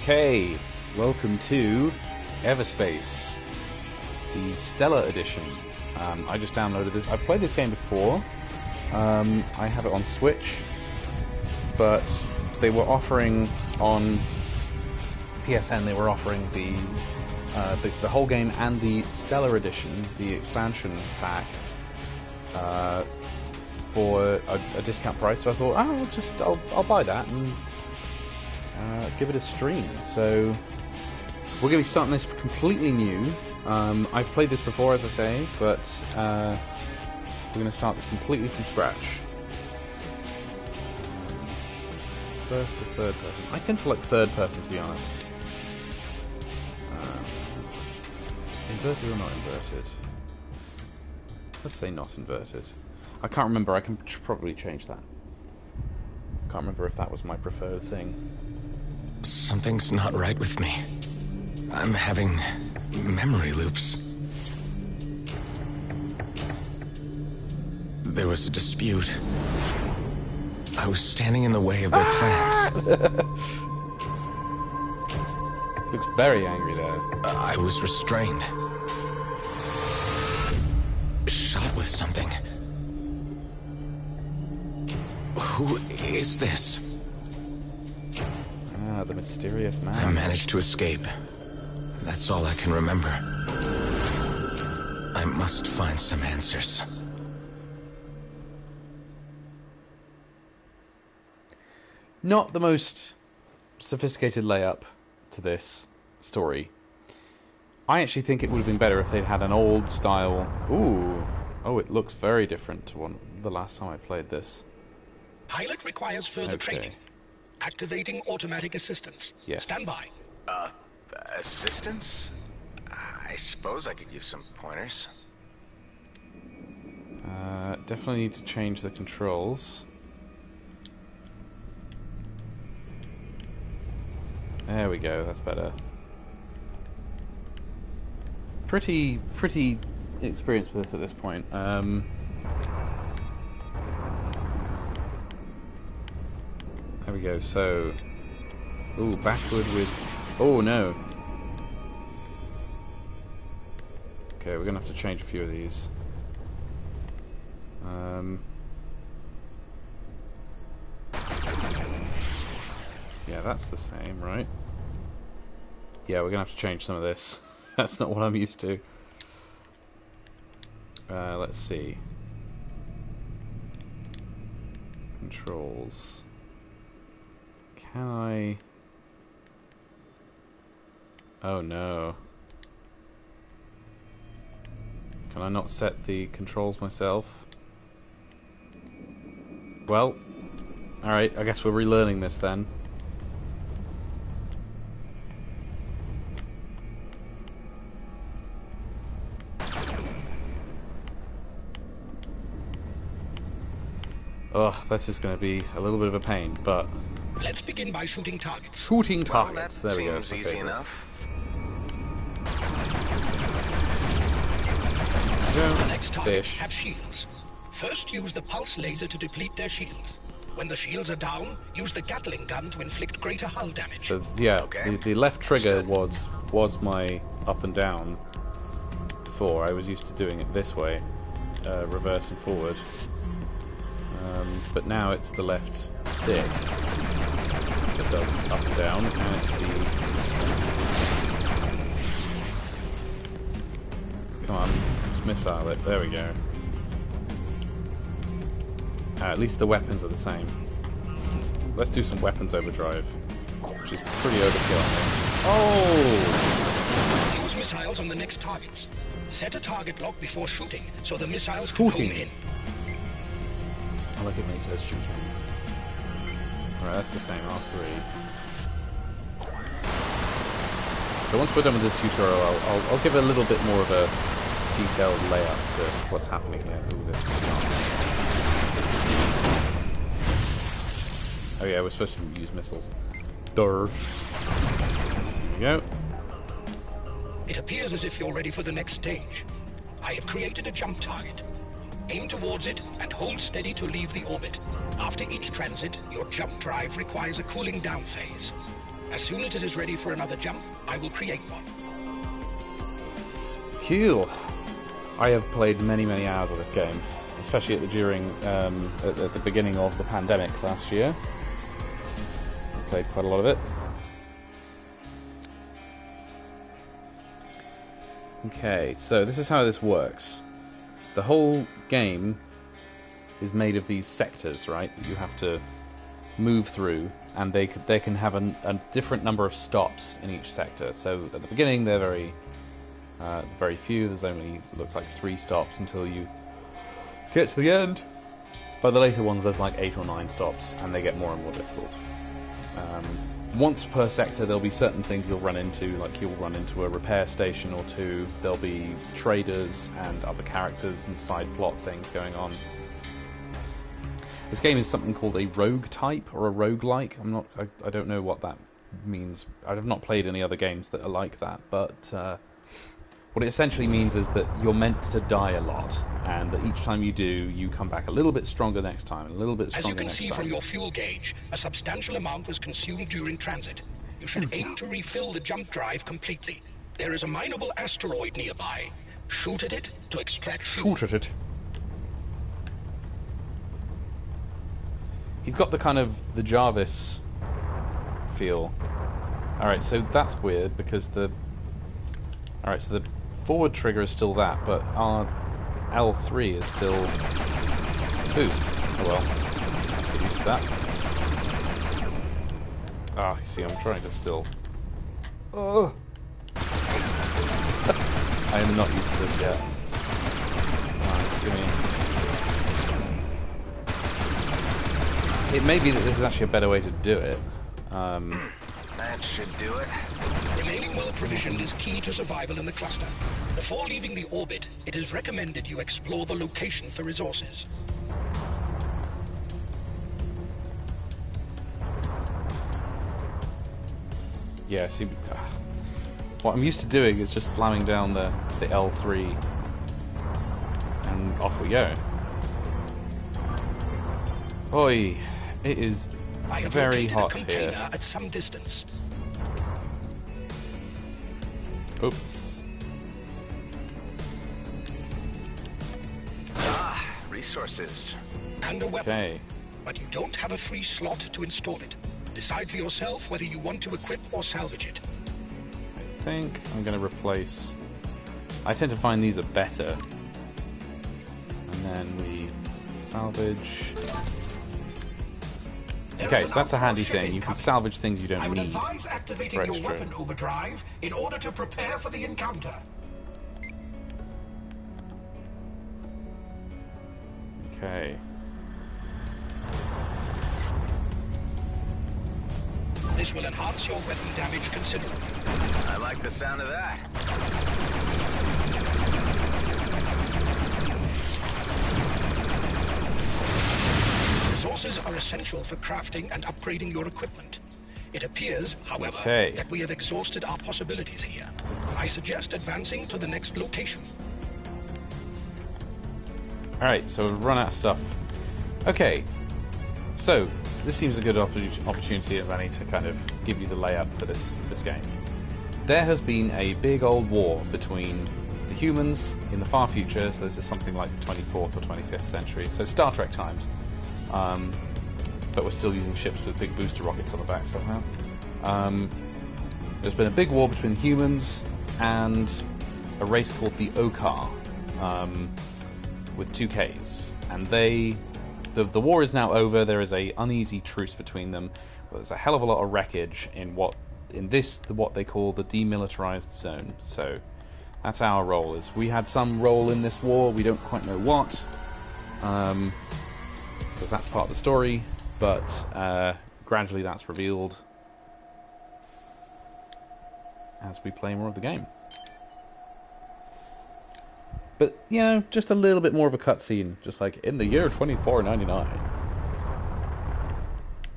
Okay, welcome to Everspace, the Stellar Edition. I just downloaded this. I've played this game before. I have it on Switch, but they were offering on PSN. They were offering the whole game and the Stellar Edition, the expansion pack, for a discount price. So I thought, I'll buy that and give it a stream. So we're going to be starting this completely new. I've played this before, as I say, but we're going to start this completely from scratch. First or third person? I tend to like third person, to be honest. Inverted or not inverted? Let's say not inverted. I can't remember. I can probably change that. Can't remember if that was my preferred thing. Something's not right with me. I'm having memory loops. There was a dispute. I was standing in the way of their plans. Looks very angry there. I was restrained. Shot with something. Who is this? The mysterious man. I managed to escape. That's all I can remember. I must find some answers. Not the most sophisticated layup to this story. I actually think it would have been better if they'd had an old style... Ooh. Oh, it looks very different to the last time I played this. Pilot requires further training. Activating automatic assistance. Yes. Stand by. Assistance? I suppose I could use some pointers. Definitely need to change the controls. There we go, that's better. Pretty experienced with this at this point. There we go, so... Ooh, backward with... Oh, no. Okay, we're going to have to change a few of these. Yeah, that's the same, right? Yeah, we're going to have to change some of this. That's not what I'm used to. Let's see. Controls... Can I... Oh no. Can I not set the controls myself? Well, alright, I guess we're relearning this then. Ugh, this is going to be a little bit of a pain, but... Let's begin by shooting targets. Shooting targets. There we go. Seems easy enough. The next targets have shields. First, use the pulse laser to deplete their shields. When the shields are down, use the Gatling gun to inflict greater hull damage. So yeah, Okay. the left trigger was my up and down. Before I was used to doing it this way, reverse and forward. But now it's the left stick that does up and down, and it's the... Come on, just missile it. There we go. At least the weapons are the same. Let's do some weapons overdrive, which is pretty overkill on this. Oh! Use missiles on the next targets. Set a target lock before shooting, so the missiles can home in. I like it when he says shooting. Alright, that's the same, R3. So once we're done with this tutorial, I'll give a little bit more of a detailed layout to what's happening here. Ooh, this is not... Oh yeah, we're supposed to use missiles. Durr. There we go. It appears as if you're ready for the next stage. I have created a jump target. Aim towards it and hold steady to leave the orbit. After each transit, your jump drive requires a cooling down phase. As soon as it is ready for another jump, I will create one. Cool. I have played many, many hours of this game, especially at the beginning of the pandemic last year. I played quite a lot of it. Okay, so this is how this works. The whole game is made of these sectors, right, that you have to move through, and they can have a different number of stops in each sector. So at the beginning they're very few. There's only, looks like 3 stops until you get to the end. By the later ones there's like 8 or 9 stops, and they get more and more difficult. Once per sector there'll be certain things you'll run into, like you'll run into a repair station or 2, there'll be traders and other characters and side plot things going on. This game is something called a rogue type, or a roguelike. I don't know what that means. I have not played any other games that are like that, but what it essentially means is that you're meant to die a lot, and that each time you do, you come back a little bit stronger next time, and a little bit stronger next time. As you can see from your fuel gauge, a substantial amount was consumed during transit. You should aim to refill the jump drive completely. There is a mineable asteroid nearby. Shoot at it to extract fuel. Shoot at it. He's got the kind of the Jarvis feel. Alright, so that's weird because the forward trigger is still that, but our L3 is still boost. Oh well. Get used to that. Ah, you see, I'm trying to still... Oh! I am not used to this yet. Give me... It may be that this is actually a better way to do it. That should do it. Remaining well provisioned is key to survival in the cluster. Before leaving the orbit, it is recommended you explore the location for resources. Yeah, see, what I'm used to doing is just slamming down the L3 and off we go. Oi, it is very hot I have located a container here. at some distance. Oops. Ah, resources. And a weapon. Okay. But you don't have a free slot to install it. Decide for yourself whether you want to equip or salvage it. I think I'm going to replace... I tend to find these are better. And then we salvage... Okay, so that's a handy thing. You can salvage things you don't need. I would advise activating for your extra. weapon overdrive in order to prepare for the encounter. Okay. This will enhance your weapon damage considerably. I like the sound of that. Resources are essential for crafting and upgrading your equipment. It appears, however, Okay. that we have exhausted our possibilities here. I suggest advancing to the next location. Alright, so we've run out of stuff. Okay, so this seems a good opportunity as any to kind of give you the layout for this game. There has been a big old war between the humans in the far future, so this is something like the 24th or 25th century, so Star Trek times. But we're still using ships with big booster rockets on the back somehow. There's been a big war between humans and a race called the Okar, with 2 Ks. And the war is now over. There is a uneasy truce between them. But there's a hell of a lot of wreckage in what they call the demilitarized zone. So that's our role. Is we had some role in this war. We don't quite know what. Because that's part of the story, but gradually that's revealed as we play more of the game. But, you know, just a little bit more of a cutscene, just like, in the year 2499,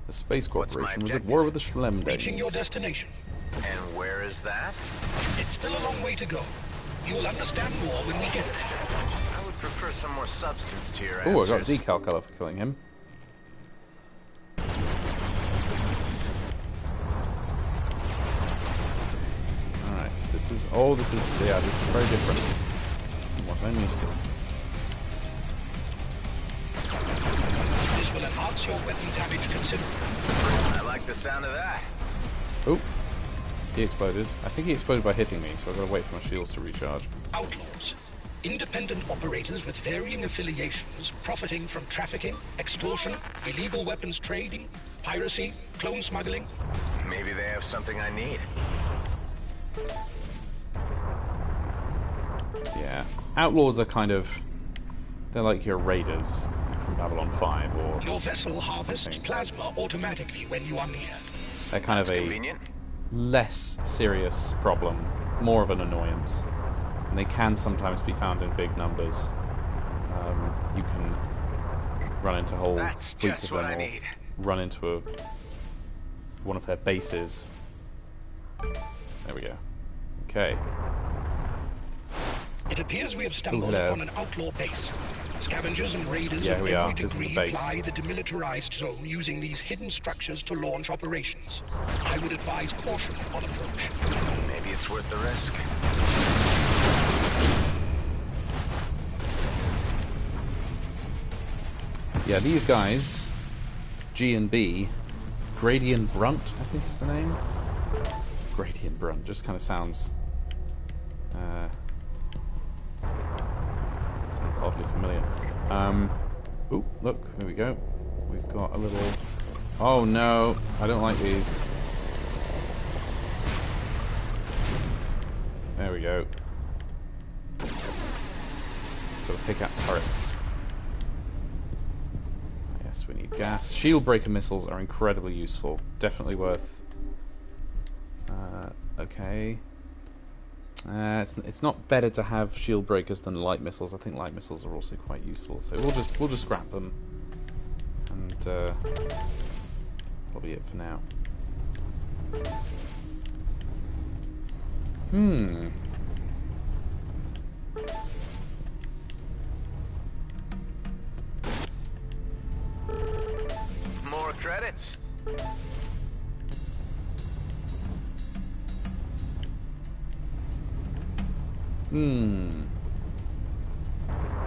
the Space Corporation was at war with the Schlemdanes. Reaching your destination. And where is that? It's still a long way to go. You will understand more when we get there. I would prefer some more substance to your Oh, I answers. got decal color for killing him. This is very different from what I'm used to. This will enhance your weapon damage considerably. I like the sound of that. Oh, he exploded. I think he exploded by hitting me, so I've got to wait for my shields to recharge. Outlaws. Independent operators with varying affiliations, profiting from trafficking, extortion, illegal weapons trading, piracy, clone smuggling. Maybe they have something I need. Yeah. Outlaws are kind of... they're like your raiders from Babylon 5, or... Your vessel harvests plasma automatically when you are near. they're kind of a Convenient. less serious problem, more of an annoyance. And they can sometimes be found in big numbers. You can run into whole That's fleets just of what them, I or need. run into one of their bases. There we go. Okay. It appears we have stumbled hello. upon an outlaw base. Scavengers and raiders Yeah, of here we every are. This is the degree base. ply the demilitarized zone using these hidden structures to launch operations. I would advise caution on approach. Maybe it's worth the risk. Yeah, these guys, G and B, Gradient Brunt, I think is the name. Gradient Brunt just kind of sounds oddly familiar. Oh, look, there we go. We've got a little... oh no, I don't like these. There we go. Got to take out turrets. Yes, we need gas. Shield breaker missiles are incredibly useful. Definitely worth... okay. It's not better to have shield breakers than light missiles. I think light missiles are also quite useful. So we'll just scrap them, and that'll be it for now. More credits.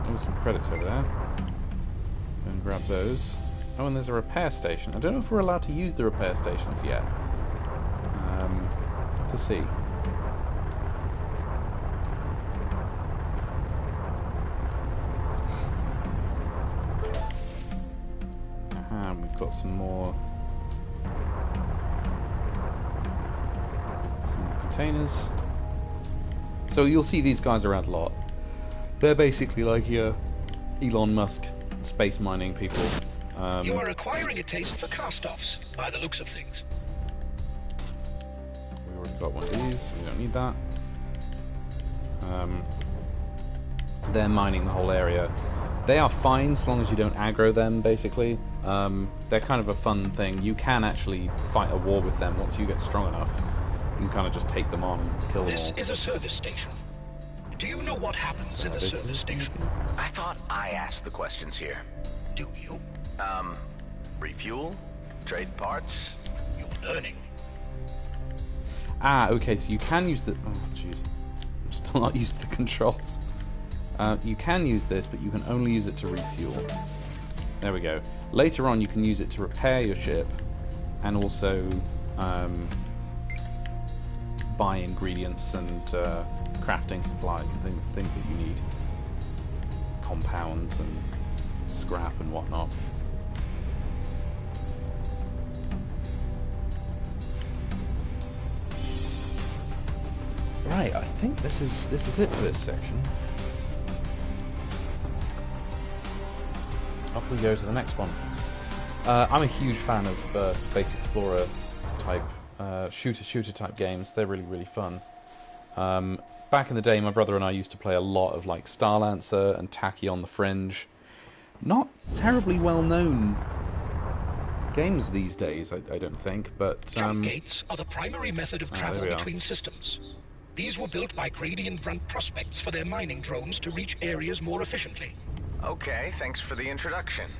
There's some credits over there. And grab those. Oh, and there's a repair station. I don't know if we're allowed to use the repair stations yet. To see. And we've got some more containers. So you'll see these guys around a lot. They're basically like your Elon Musk space mining people. You are acquiring a taste for cast-offs, by the looks of things. We already got one of these, so we don't need that. They're mining the whole area. They are fine so long as you don't aggro them, basically. They're kind of a fun thing. You can actually fight a war with them once you get strong enough. You can kind of just take them on and kill them all. This is a service station. Do you know what happens in a service station? I thought I asked the questions here. Do you? Refuel? Trade parts? You're learning. Ah, okay, so you can use the... oh, jeez. I'm still not used to the controls. You can use this, but you can only use it to refuel. There we go. Later on, you can use it to repair your ship, and also buy ingredients and crafting supplies and things that you need. Compounds and scrap and whatnot. Right, I think this is it for this section. Off we go to the next one. I'm a huge fan of Space Explorer type shooter type games. They're really fun. Back in the day, my brother and I used to play a lot of like Starlancer and Tacky on the Fringe. Not terribly well known games these days, I don't think, but Jump gates are the primary method of travel there we are. between systems. These were built by Gradient Brunt prospects for their mining drones to reach areas more efficiently. Okay, thanks for the introduction.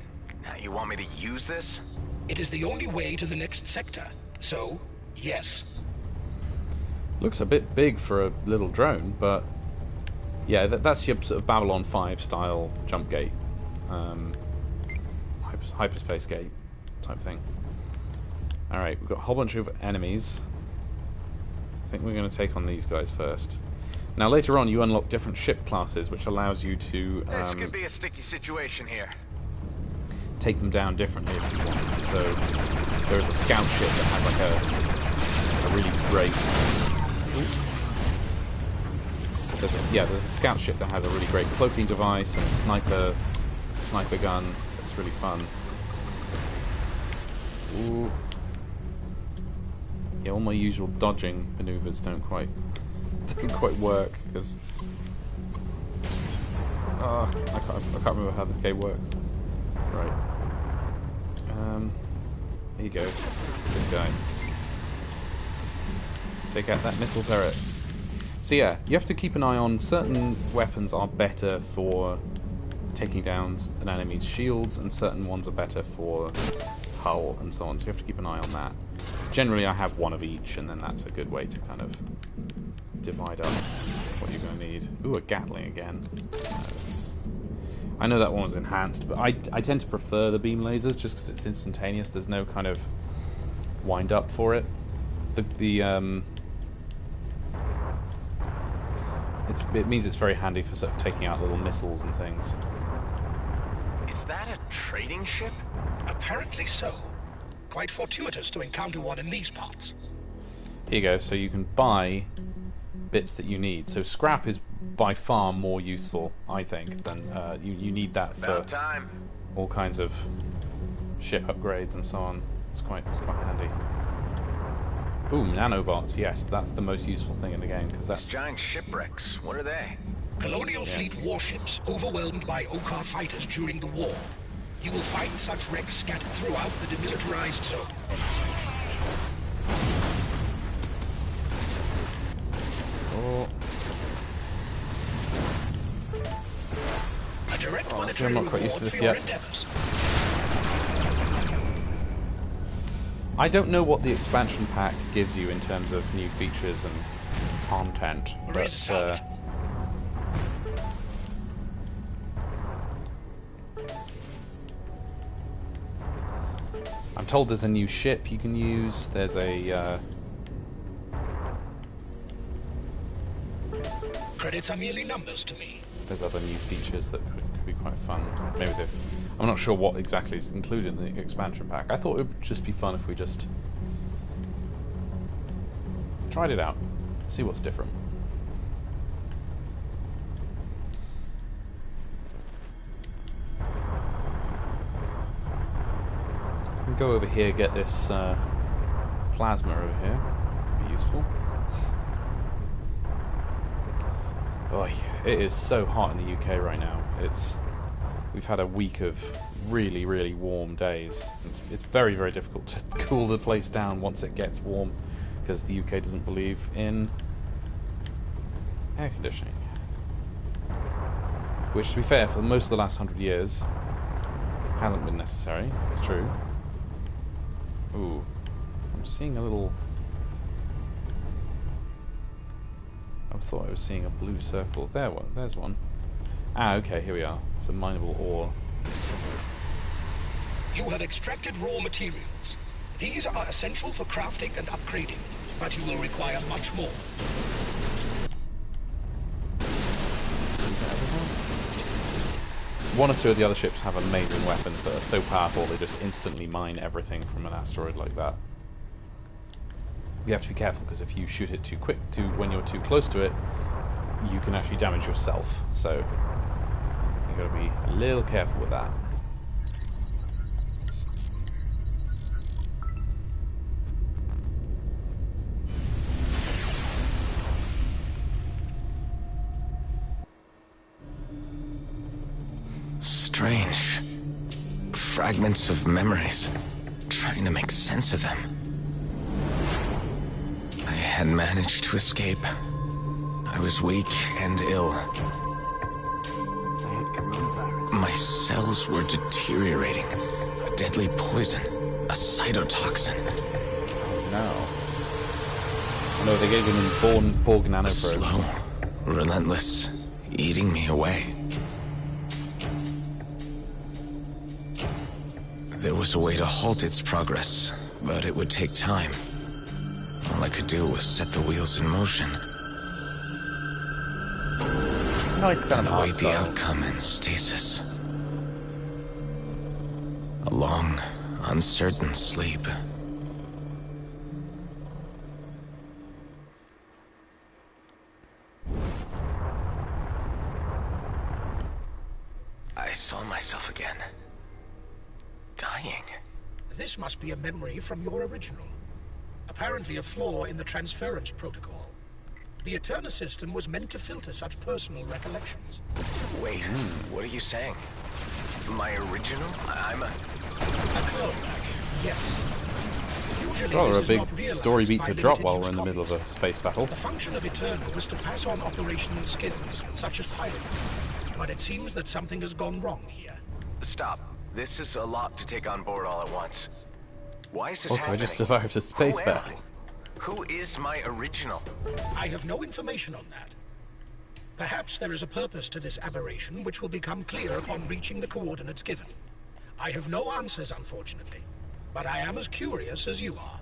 Now, you want me to use this? It is the only way to the next sector, so, yes. Looks a bit big for a little drone, but yeah, that's your sort of Babylon 5 style jump gate, hyperspace gate type thing. Alright, we've got a whole bunch of enemies. I think we're going to take on these guys first. Now later on you unlock different ship classes, which allows you to This could be a sticky situation here. take them down differently if you want. So there's a scout ship that has like a really great... There's a scout ship that has a really great cloaking device and a sniper gun. It's really fun. Ooh. Yeah, all my usual dodging maneuvers don't quite work because I can't remember how this game works. Right. Here you go. This guy. Take out that missile turret. So yeah, you have to keep an eye on certain weapons are better for taking down an enemy's shields, and certain ones are better for hull and so on. So you have to keep an eye on that. Generally, I have one of each, and then that's a good way to kind of divide up what you're going to need. Ooh, a Gatling again. I know that one was enhanced, but I tend to prefer the beam lasers just because it's instantaneous. There's no kind of wind up for it. It means it's very handy for sort of taking out little missiles and things. Is that a trading ship? Apparently so. Quite fortuitous to encounter one in these parts. Here you go, so you can buy bits that you need. So scrap is by far more useful, I think, than you need that for all kinds of ship upgrades and so on. It's quite handy. Ooh, nanobots, yes, that's the most useful thing in the game, because that's... Giant shipwrecks, what are they? Colonial fleet warships overwhelmed by Okar fighters during the war. You will find such wrecks scattered throughout the demilitarized zone. Oh. A direct See, I'm not quite used to this yet. I don't know what the expansion pack gives you in terms of new features and content, but I'm told there's a new ship you can use. There's a credits are merely numbers to me. There's other new features that could be quite fun. Maybe I'm not sure what exactly is included in the expansion pack. I thought it would just be fun if we just tried it out, see what's different. We'll go over here, get this plasma over here. Be useful. Oh, it is so hot in the UK right now. We've had a week of really, really warm days. It's very, very difficult to cool the place down once it gets warm, because the UK doesn't believe in air conditioning. Which, to be fair, for most of the last 100 years, hasn't been necessary. It's true. Ooh, I'm seeing a little... I thought I was seeing a blue circle. There's one. Ah, okay, here we are. It's a mineable ore. You have extracted raw materials. These are essential for crafting and upgrading, but you will require much more. One or two of the other ships have amazing weapons that are so powerful they just instantly mine everything from an asteroid like that. You have to be careful, because if you shoot it too quick, when you're too close to it, you can actually damage yourself. So you've got to be a little careful with that. Strange. Fragments of memories. Trying to make sense of them. I had managed to escape. I was weak and ill. My cells were deteriorating. A deadly poison. A cytotoxin. No. No, they gave him a Borg nanoprobe. Slow, relentless, eating me away. There was a way to halt its progress, but it would take time. All I could do was set the wheels in motion. Nice kind And of await art the style. outcome in stasis. A long, uncertain sleep. I saw myself again. Dying. This must be a memory from your original. Apparently a flaw in the transference protocol. The Eterna system was meant to filter such personal recollections. Wait, what are you saying? My original? I'm a... A clone, yes. Usually Rather this a is big not realized story beat by to drop limited while use we're in the middle of copies. a space battle. The function of Eterna was to pass on operational skills, such as piloting. But it seems that something has gone wrong here. Stop. This is a lot to take on board all at once. Why is this Also, I happening? just survived a space Who am battle. I? Who is my original? I have no information on that. Perhaps there is a purpose to this aberration which will become clear upon reaching the coordinates given. I have no answers, unfortunately, but I am as curious as you are.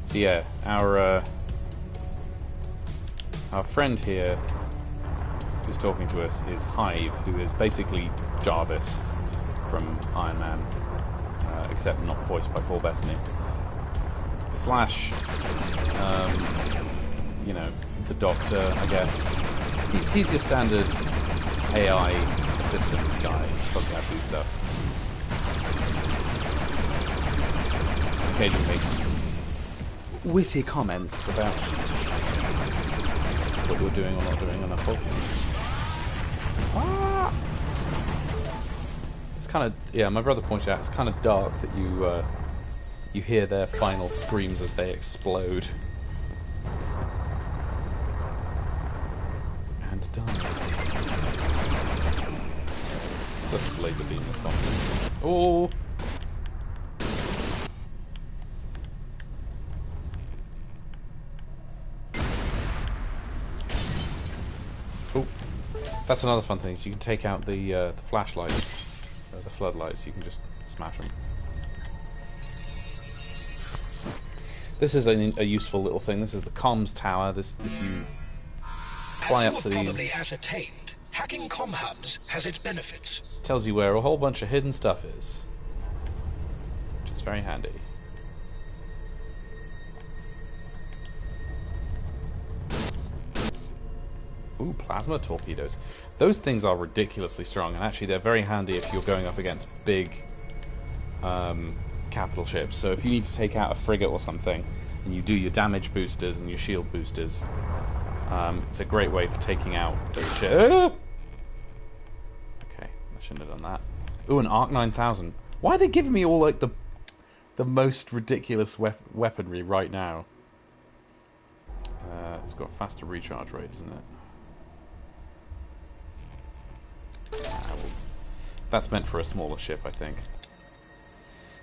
So yeah, our friend here who's talking to us is Hive, who is basically Jarvis from Iron Man, except not voiced by Paul Bettany. Slash, you know, the Doctor, I guess. He's your standard AI assistant guy, doesn't have to do stuff. Occasionally makes witty comments about what you're doing or not doing on a book. Ah! It's kind of, yeah, my brother pointed out, it's kind of dark that you hear their final screams as they explode. And die. Let's laser beam this one. Oh! Oh, that's another fun thing. So you can take out the flashlights, the floodlights. You can just smash them. This is a useful little thing. This is the comms tower. This if you fly As up you to have probably these, ascertained, hacking comm hubs has its benefits. tells you where a whole bunch of hidden stuff is, which is very handy. Ooh, plasma torpedoes. Those things are ridiculously strong, and actually they're very handy if you're going up against big capital ships. So if you need to take out a frigate or something, and you do your damage boosters and your shield boosters, it's a great way for taking out those ships. Okay, I shouldn't have done that. Ooh, an Arc 9000. Why are they giving me all like the most ridiculous weaponry right now? It's got a faster recharge rate, isn't it? That's meant for a smaller ship, I think.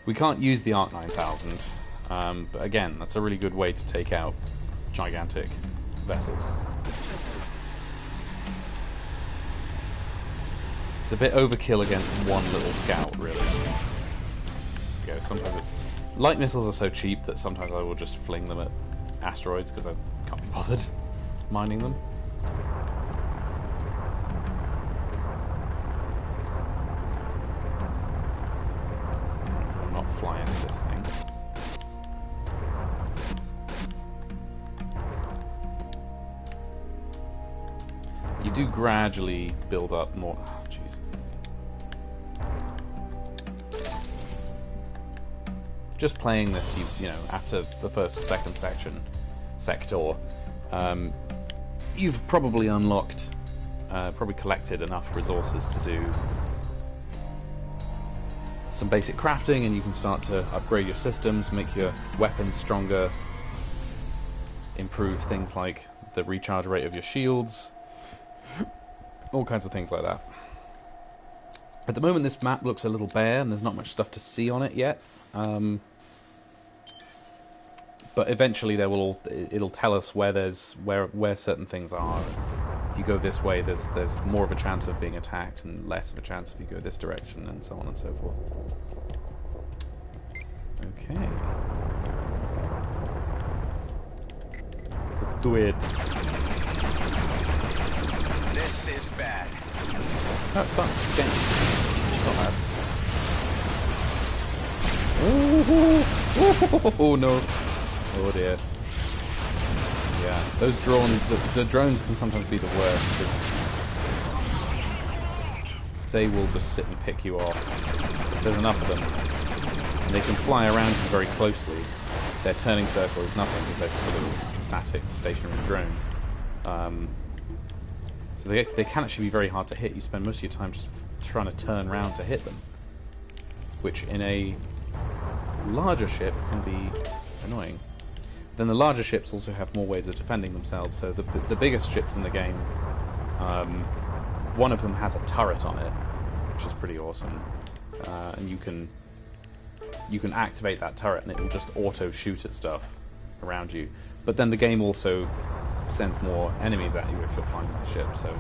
We can't use the Arc 9000, but again, that's a really good way to take out gigantic vessels. It's a bit overkill against one little scout, really. Okay, sometimes light missiles are so cheap that sometimes I will just fling them at asteroids because I can't be bothered mining them. Fly into this thing. You do gradually build up more. Oh, jeez. Just playing this, you know, after the first or second sector, you've probably unlocked, probably collected enough resources to do some basic crafting, and you can start to upgrade your systems, make your weapons stronger, improve things like the recharge rate of your shields, all kinds of things like that. At the moment this map looks a little bare and there's not much stuff to see on it yet. But eventually it'll tell us where certain things are. If you go this way, there's more of a chance of being attacked and less of a chance if you go this direction, and so on and so forth. Okay. Let's do it. This is bad. No, it's fun. It's game. It's not bad. Oh no. Oh dear. Yeah, those the drones can sometimes be the worst. They will just sit and pick you off. If there's enough of them, and they can fly around you very closely. Their turning circle is nothing because they're just a little static, stationary drone. So they can actually be very hard to hit. You spend most of your time just trying to turn around to hit them, which in a larger ship can be annoying. Then the larger ships also have more ways of defending themselves. So the biggest ships in the game, one of them has a turret on it, which is pretty awesome, and you can activate that turret and it will just auto shoot at stuff around you. But then the game also sends more enemies at you if you're flying that ship. So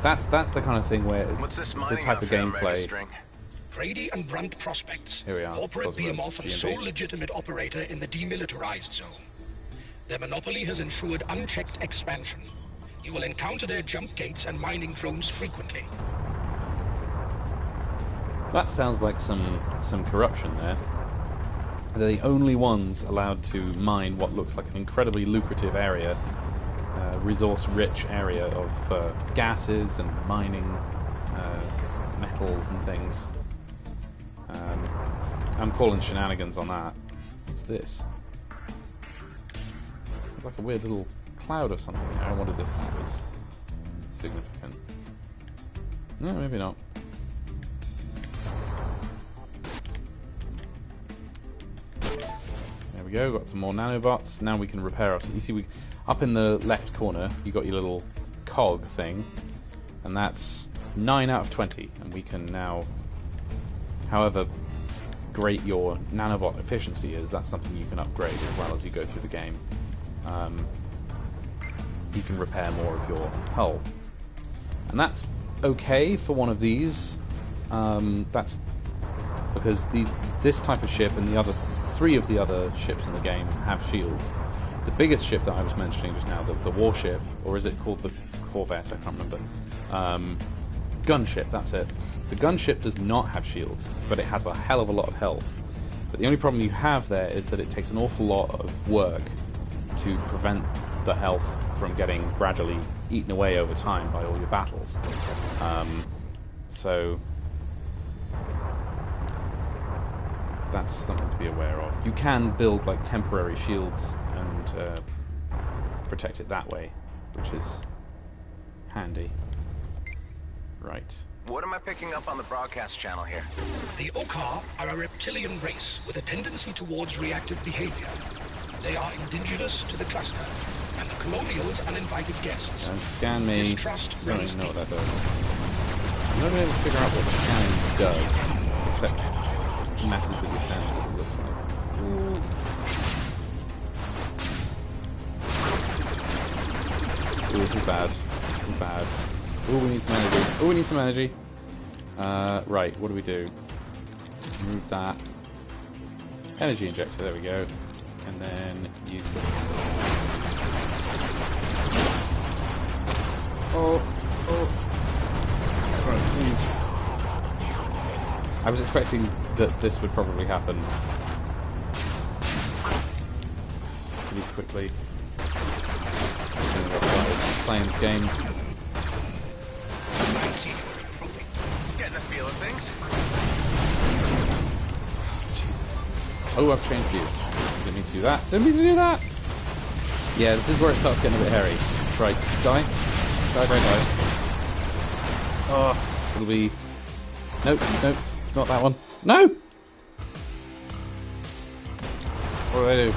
that's the kind of thing where the type of gameplay. Grady and Brunt Prospects, Here we are. corporate behemoth and sole legitimate operator in the demilitarized zone. Their monopoly has ensured unchecked expansion. You will encounter their jump gates and mining drones frequently. That sounds like some corruption there. They're the only ones allowed to mine what looks like an incredibly lucrative area, resource-rich area of gases and mining metals and things. I'm calling shenanigans on that. What's this? It's like a weird little cloud or something. I wondered if that was significant. No, maybe not. There we go, got some more nanobots. Now we can repair us. You see, up in the left corner, you got your little cog thing, and that's 9 out of 20. And we can now, however great your nanobot efficiency is, that's something you can upgrade as well as you go through the game. You can repair more of your hull, and that's okay for one of these. That's because this type of ship and the other 3 of the other ships in the game have shields. The biggest ship that I was mentioning just now, the warship, or is it called the corvette? I can't remember. Gunship, that's it. The gunship does not have shields, but it has a hell of a lot of health. But the only problem you have there is that it takes an awful lot of work to prevent the health from getting gradually eaten away over time by all your battles. So that's something to be aware of. You can build like temporary shields and protect it that way, which is handy. Right. What am I picking up on the broadcast channel here? The Okar are a reptilian race with a tendency towards reactive behavior. They are indigenous to the cluster, and the Colonials uninvited guests. Don't scan me. Distrust I don't runs even know what deep. that does. I'm not able to figure out what scanning does, except messes with your senses, it looks like. Ooh. Ooh, this is bad. This is bad. Ooh, we need some energy. Ooh, we need some energy. Right, what do we do? Remove that. Energy injector, there we go. And then use the... Oh. Right, please. I was expecting that this would probably happen pretty quickly. As soon as I started playing this game. I see you improving. Getting a feel of things. Jesus. Oh, I've changed views. Didn't mean to do that. Didn't mean to do that! Yeah, this is where it starts getting a bit hairy. Right, die. Die. Oh, it'll be... Nope, not that one. No! What do I do?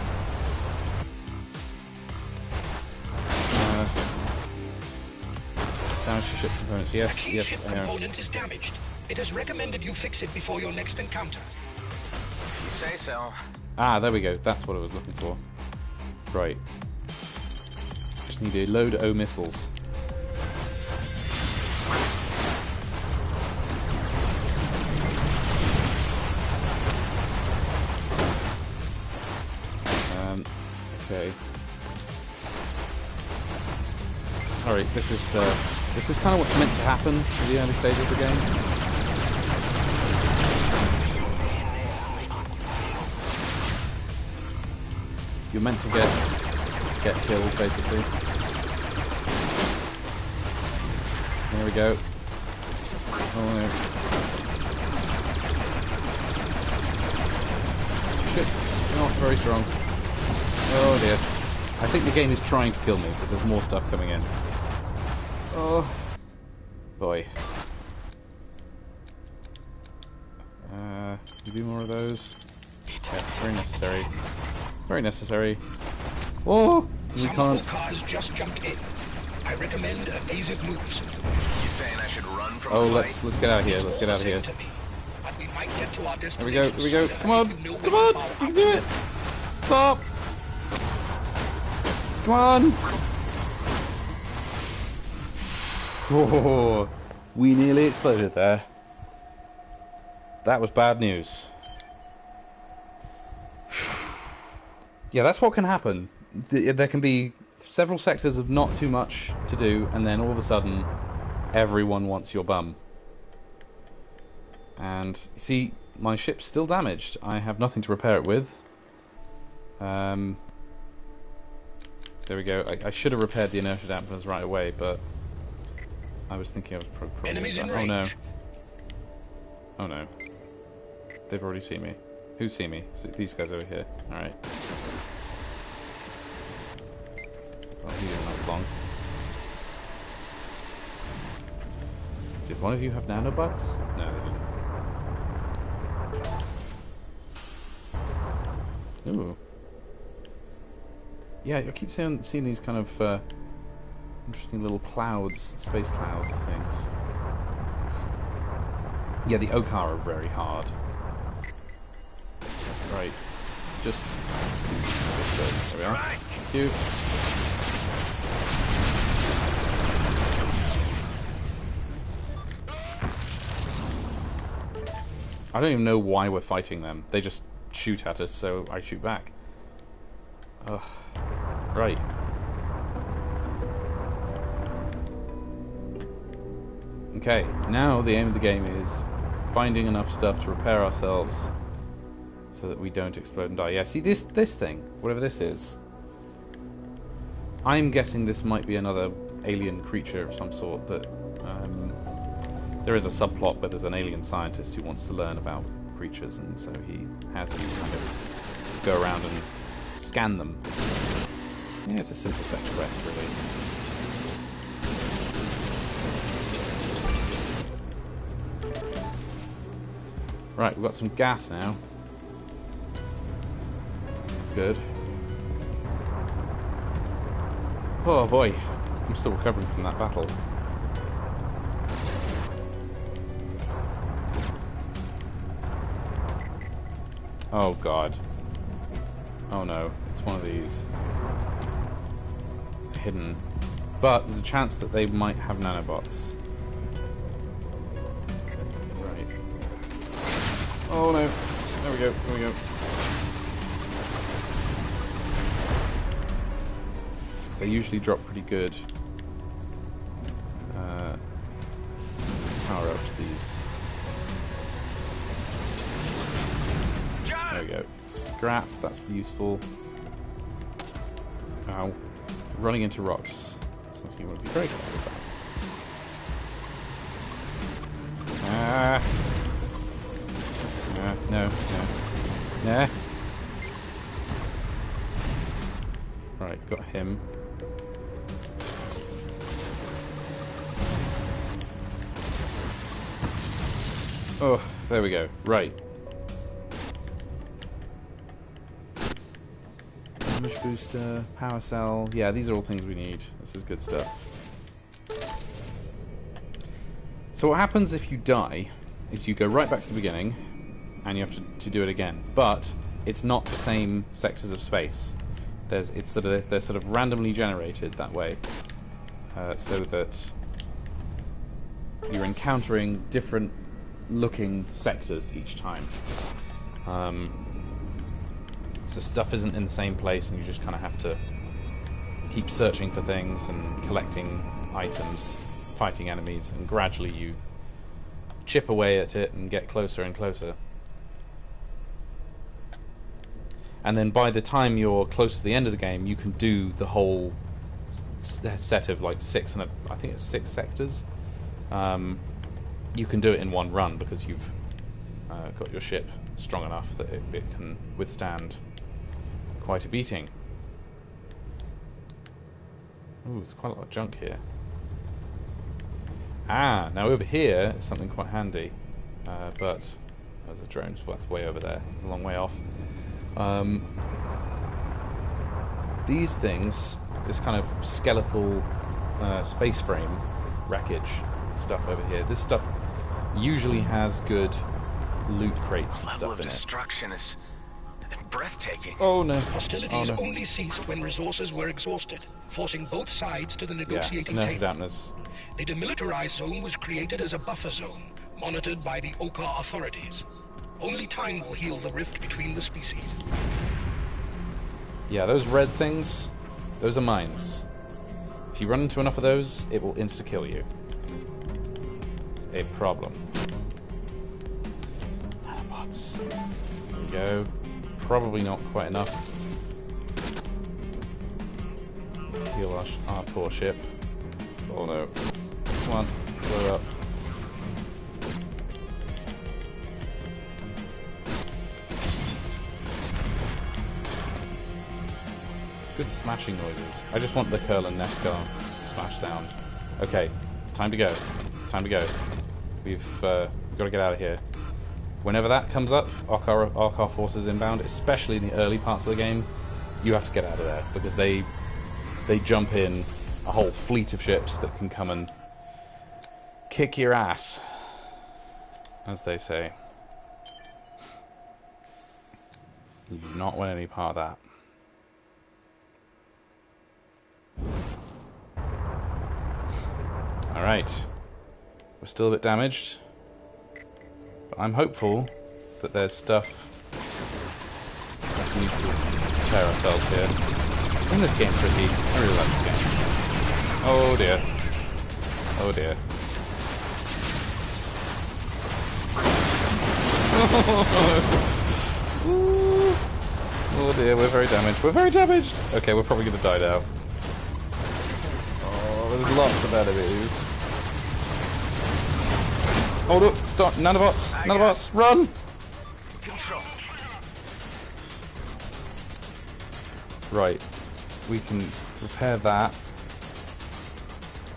Damage to ship components. A Yes, key yes, ship I know. component is damaged. It is recommended you fix it before your next encounter. You say so. Ah, there we go. That's what I was looking for. Right. Just need a load of missiles. Okay. Sorry, this is kind of what's meant to happen in the early stages of the game. You're meant to get killed, basically. There we go. Oh no. Shit, not very strong. Oh dear. I think the game is trying to kill me because there's more stuff coming in. Oh boy. Do more of those? Yes, very necessary. Very necessary. Oh, we can't. Cars just jumped in. I recommend evasive moves. You saying I should run from Oh, the let's get out of here. Let's get out of here. But we might get to our There we go. destination Here we go. sooner Come on. if you know Come where on. to You follow can do it. Stop. Come on. Oh, we nearly exploded there. That was bad news. Yeah, that's what can happen. There can be several sectors of not too much to do, and then all of a sudden, everyone wants your bum. And, you see, my ship's still damaged. I have nothing to repair it with. There we go. I should have repaired the inertia dampers right away, but I was thinking I was probably... Enemies in oh no. range. Oh no. They've already seen me. Who's seen me? So these guys over here. Alright. Oh, he didn't last long. Did one of you have nanobots? No, they didn't. Ooh. Yeah, I keep seeing these kind of interesting little clouds, space clouds and things. Yeah, the Okar are very hard. Right. Just... There we are. Thank you. I don't even know why we're fighting them. They just shoot at us, so I shoot back. Ugh. Right. Okay, now the aim of the game is finding enough stuff to repair ourselves so that we don't explode and die. Yeah, see this thing, whatever this is. I'm guessing this might be another alien creature of some sort, but there is a subplot where there's an alien scientist who wants to learn about creatures, and so he has you kind of go around and scan them. Yeah, it's a simple fetch quest, really. Right, we've got some gas now. That's good. Oh boy, I'm still recovering from that battle. Oh god. Oh no, it's one of these. It's hidden. But there's a chance that they might have nanobots. Right. Oh no. There we go, there we go. They usually drop pretty good power-ups, these. There we go. Scrap, that's useful. Ow. Running into rocks. Something you want to be very careful about. Ah! No, no. Nah. Right, got him. Oh, there we go. Right. Damage booster, power cell. Yeah, these are all things we need. This is good stuff. So what happens if you die is you go right back to the beginning and you have to do it again. But it's not the same sectors of space. They're sort of randomly generated that way, so that you're encountering different looking sectors each time. So stuff isn't in the same place, and you just kind of have to keep searching for things and collecting items, fighting enemies, and gradually you chip away at it and get closer and closer. And then by the time you're close to the end of the game, you can do the whole set of like six sectors. You can do it in one run because you've got your ship strong enough that it can withstand quite a beating. Ooh, there's quite a lot of junk here. Ah, now over here is something quite handy, but there's a drone, so that's way over there. It's a long way off. These things, this kind of skeletal space frame wreckage stuff over here, this stuff usually has good loot crates and stuff in it. Destruction is breathtaking. Oh no. Hostilities only ceased when resources were exhausted, forcing both sides to the negotiating table. Dampness. The demilitarized zone was created as a buffer zone, monitored by the Oka authorities. Only time will heal the rift between the species. Yeah, those red things, those are mines. If you run into enough of those, it will insta-kill you. It's a problem. Nanobots. There we go. Probably not quite enough to heal our poor ship. Oh no. Come on, blow up. Good smashing noises. I just want the curl and Nescar smash sound. Okay, it's time to go. It's time to go. We've got to get out of here. Whenever that comes up, Arcar forces inbound, especially in the early parts of the game, you have to get out of there, because they jump in a whole fleet of ships that can come and kick your ass, as they say. You do not want any part of that. Alright. We're still a bit damaged. But I'm hopeful that there's stuff that we need to prepare ourselves here. In this game, pretty. I really like this game. Oh dear. Oh dear. Oh dear, we're very damaged. We're very damaged! Okay, we're probably gonna die now. Oh, there's lots of enemies. Oh look, nanobots! Nanobots, run! Control. Right, we can repair that.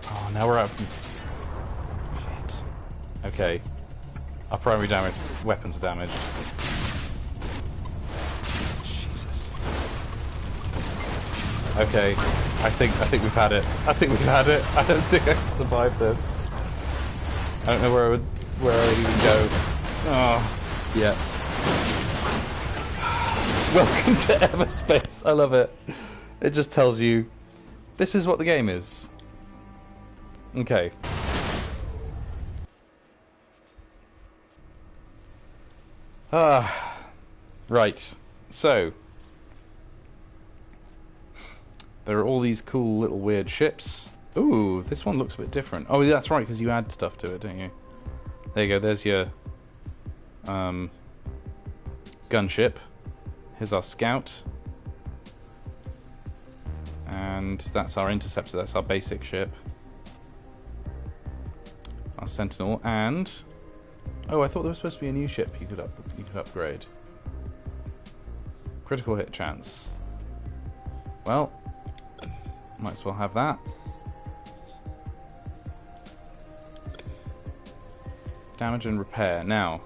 Oh, now we're out of... Shit. Okay. Our primary damage, weapons are damaged. Jesus. Okay, I think we've had it. I think we've had it. I don't think I can survive this. I don't know where I would even go. Oh, yeah. Welcome to Everspace. I love it. It just tells you this is what the game is. Okay. Right. So there are all these cool little weird ships. Ooh, this one looks a bit different. Oh, that's right, because you add stuff to it, don't you? There you go, there's your gunship. Here's our scout. And that's our interceptor, that's our basic ship. Our sentinel, and... Oh, I thought there was supposed to be a new ship you could upgrade. Critical hit chance. Well, might as well have that. Damage and repair. Now,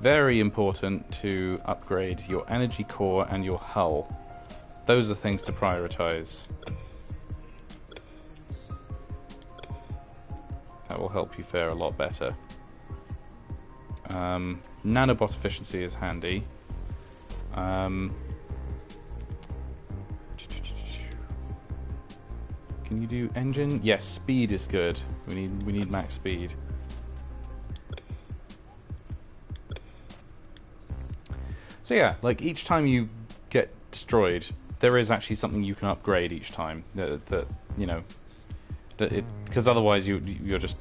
very important to upgrade your energy core and your hull. Those are things to prioritize. That will help you fare a lot better. Nanobot efficiency is handy. Can you do engine? Yes, speed is good. We need max speed. So yeah, like each time you get destroyed, there is actually something you can upgrade each time. That you know, because otherwise you're just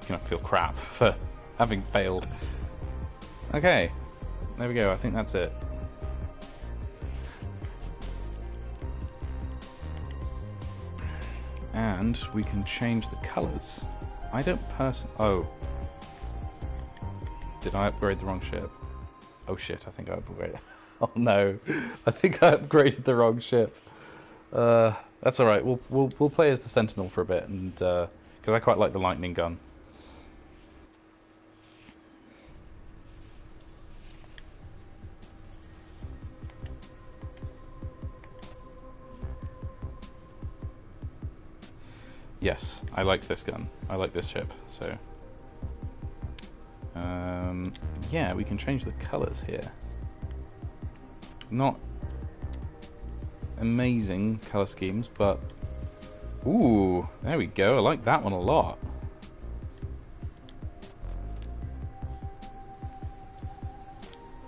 gonna feel crap for having failed. Okay, there we go. I think that's it. And we can change the colours. I don't Oh. Did I upgrade the wrong ship? Oh shit, I think I upgraded. Oh no. I think I upgraded the wrong ship. That's alright. We'll play as the Sentinel for a bit, and because I quite like the lightning gun. Yes, I like this gun. I like this ship, so... yeah, we can change the colours here. Not amazing colour schemes, but... Ooh, there we go. I like that one a lot.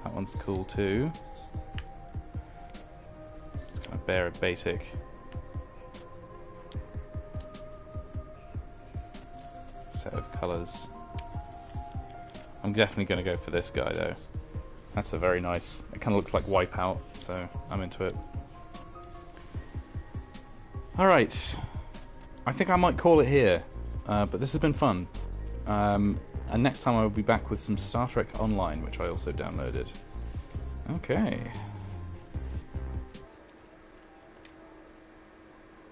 That one's cool too. It's kind of bare basic. Set of colours. I'm definitely going to go for this guy though. That's a very nice... It kind of looks like Wipeout, so I'm into it. Alright. I think I might call it here. But this has been fun. And next time I will be back with some Star Trek Online, which I also downloaded. Okay.